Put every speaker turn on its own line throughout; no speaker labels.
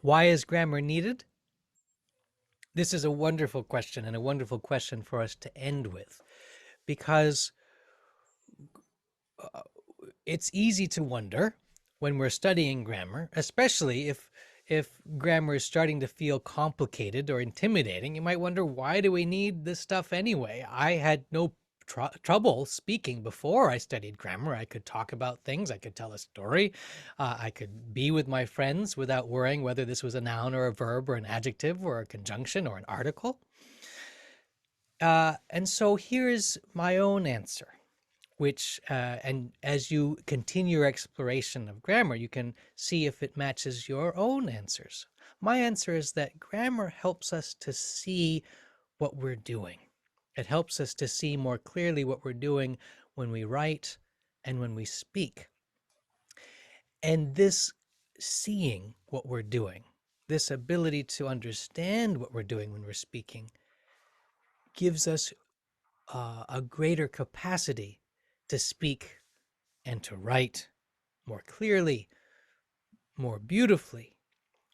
Why is grammar needed? This is a wonderful question, and a wonderful question for us to end with, because it's easy to wonder when we're studying grammar, especially if grammar is starting to feel complicated or intimidating. You might wonder, why do we need this stuff anyway? I had no trouble speaking before I studied grammar. I could talk about things, I could tell a story, I could be with my friends without worrying whether this was a noun or a verb or an adjective or a conjunction or an article. And so here's my own answer, which, and as you continue your exploration of grammar, you can see if it matches your own answers. My answer is that grammar helps us to see what we're doing. It helps us to see more clearly what we're doing when we write and when we speak. And this seeing what we're doing, this ability to understand what we're doing when we're speaking, gives us a greater capacity to speak and to write more clearly, more beautifully,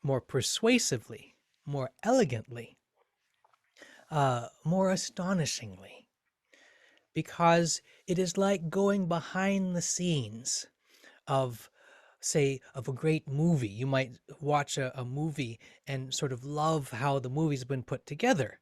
more persuasively, more elegantly, more astonishingly, because it is like going behind the scenes of, say, of a great movie. You might watch a movie and sort of love how the movie's been put together.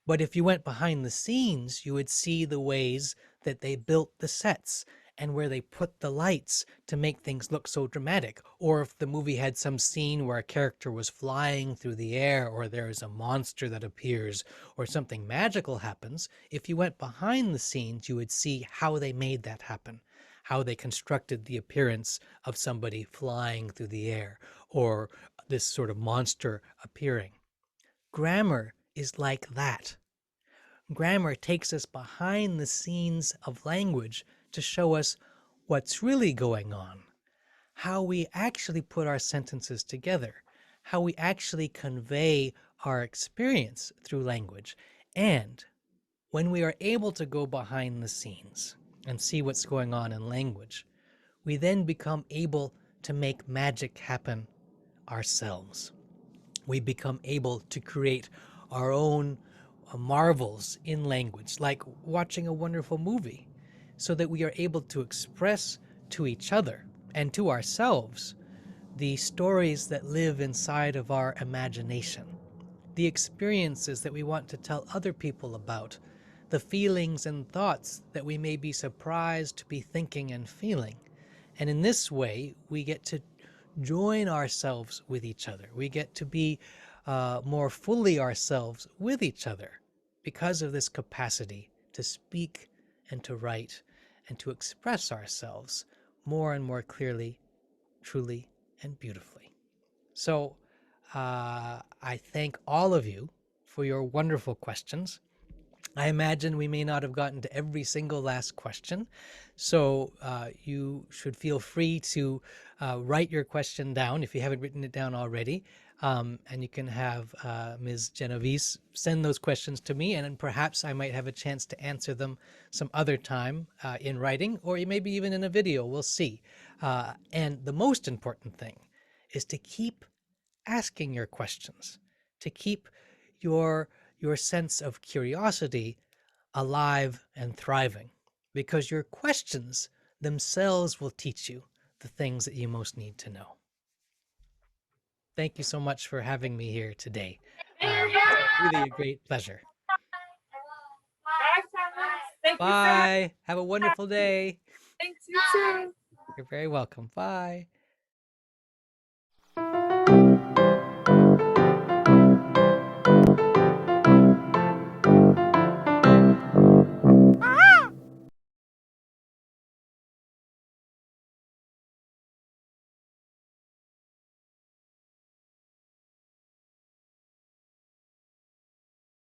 But if you went behind the scenes, you would see the ways that they built the sets and where they put the lights to make things look so dramatic. Or if the movie had some scene where a character was flying through the air, or there is a monster that appears, or something magical happens, if you went behind the scenes, you would see how they made that happen, how they constructed the appearance of somebody flying through the air, or this sort of monster appearing. Grammar is like that. Grammar takes us behind the scenes of language to show us what's really going on, how we actually put our sentences together, how we actually convey our experience through language. And when we are able to go behind the scenes and see what's going on in language, we then become able to make magic happen ourselves. We become able to create our own marvels in language, like watching a wonderful movie, so that we are able to express to each other and to ourselves the stories that live inside of our imagination, the experiences that we want to tell other people about, the feelings and thoughts that we may be surprised to be thinking and feeling. And in this way, we get to join ourselves with each other. We get to be more fully ourselves with each other because of this capacity to speak and to write and to express ourselves more and more clearly, truly, and beautifully. So I thank all of you for your wonderful questions. I imagine we may not have gotten to every single last question, so you should feel free to write your question down if you haven't written it down already. And you can have Ms. Genovese send those questions to me, and then perhaps I might have a chance to answer them some other time in writing, or maybe even in a video. We'll see. And the most important thing is to keep asking your questions, to keep your sense of curiosity alive and thriving, because your questions themselves will teach you the things that you most need to know. Thank you so much for having me here today. It's really a great pleasure.
Thank you so much.
Bye. Have a wonderful day.
Thanks, you too.
You're very welcome. Bye.